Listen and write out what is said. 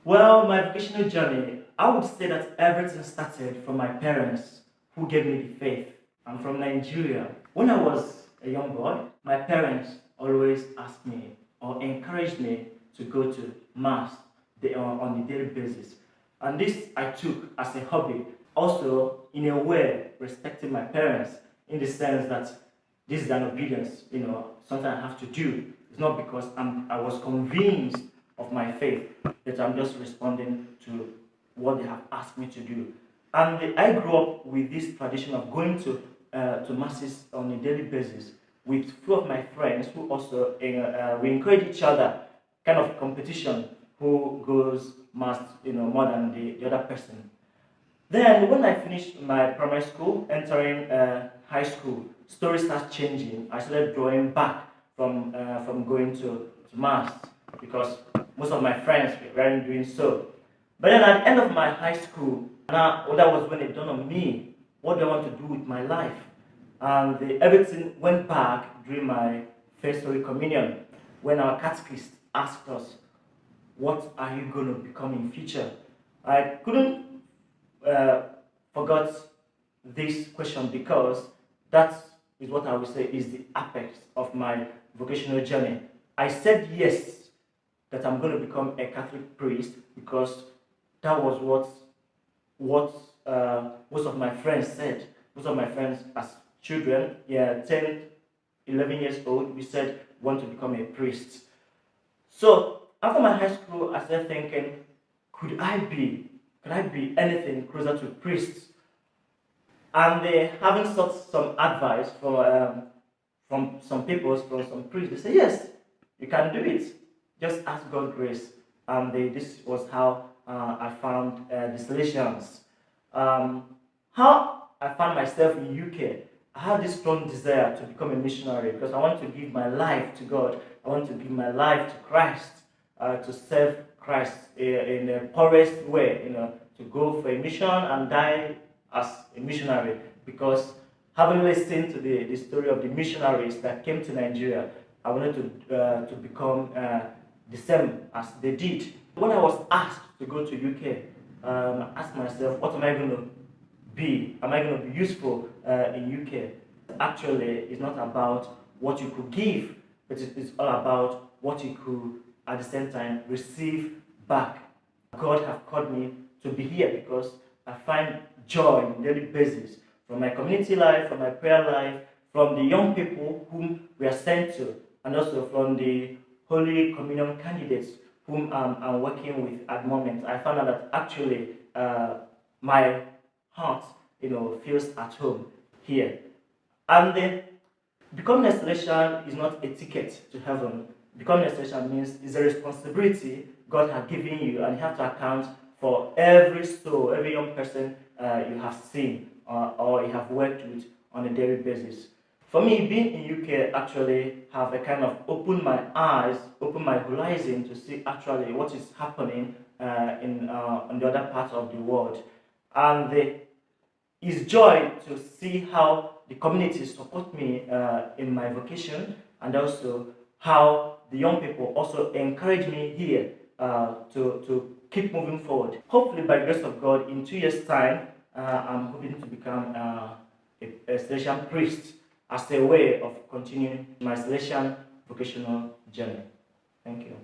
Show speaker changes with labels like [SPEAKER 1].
[SPEAKER 1] Well, my vocational journey, I would say that everything started from my parents who gave me the faith. I'm from Nigeria. When I was a young boy, my parents always asked me or encouraged me to go to mass on a daily basis. And this I took as a hobby. Also, in a way, respecting my parents in the sense that this is an obedience, something I have to do. It's not because I was convinced of my faith that I'm just responding to what they have asked me to do. And I grew up with this tradition of going to masses on a daily basis with few of my friends who also we encourage each other, kind of competition, who goes mass, more than the other person. Then when I finished my primary school, entering high school, story starts changing. I started drawing back from going to mass because most of my friends weren't doing so. But then at the end of my high school, now that was when it dawned on me, what do I want to do with my life? And everything went back during my first Holy Communion when our catechist asked us, what are you going to become in future? I couldn't forget this question because that is what I would say is the apex of my vocational journey. I said yes, that I'm going to become a Catholic priest because that was what most of my friends said. Most of my friends as children, 10, 11 years old, we said we want to become a priest. So after my high school, I started thinking, could I be anything closer to priests? And having sought some advice from some people, from some priests, they say, yes, you can do it. Just ask God grace. And this was how I found the Salesians. How I found myself in UK, I had this strong desire to become a missionary because I want to give my life to God. I want to give my life to Christ, to serve Christ in the poorest way, to go for a mission and die as a missionary. Because having listened to the story of the missionaries that came to Nigeria, I wanted to become the same as they did. When I was asked to go to UK, I asked myself, what am I going to be? Am I going to be useful in UK? Actually, it's not about what you could give, but it's all about what you could, at the same time, receive back. God has called me to be here because I find joy on a daily basis from my community life, from my prayer life, from the young people whom we are sent to, and also from the Holy Communion candidates whom I'm working with at the moment. I found out that actually my heart, feels at home here. And then becoming a Salesian is not a ticket to heaven. Becoming a Salesian means it's a responsibility God has given you, and you have to account for every soul, every young person you have seen or you have worked with on a daily basis. For me, being in UK actually have a kind of opened my eyes, opened my horizon to see actually what is happening in the other parts of the world. And it's joy to see how the community support me in my vocation, and also how the young people also encourage me here to keep moving forward. Hopefully, by the grace of God, in 2 years' time, I'm hoping to become a Salesian priest as a way of continuing my Salesian vocational journey. Thank you.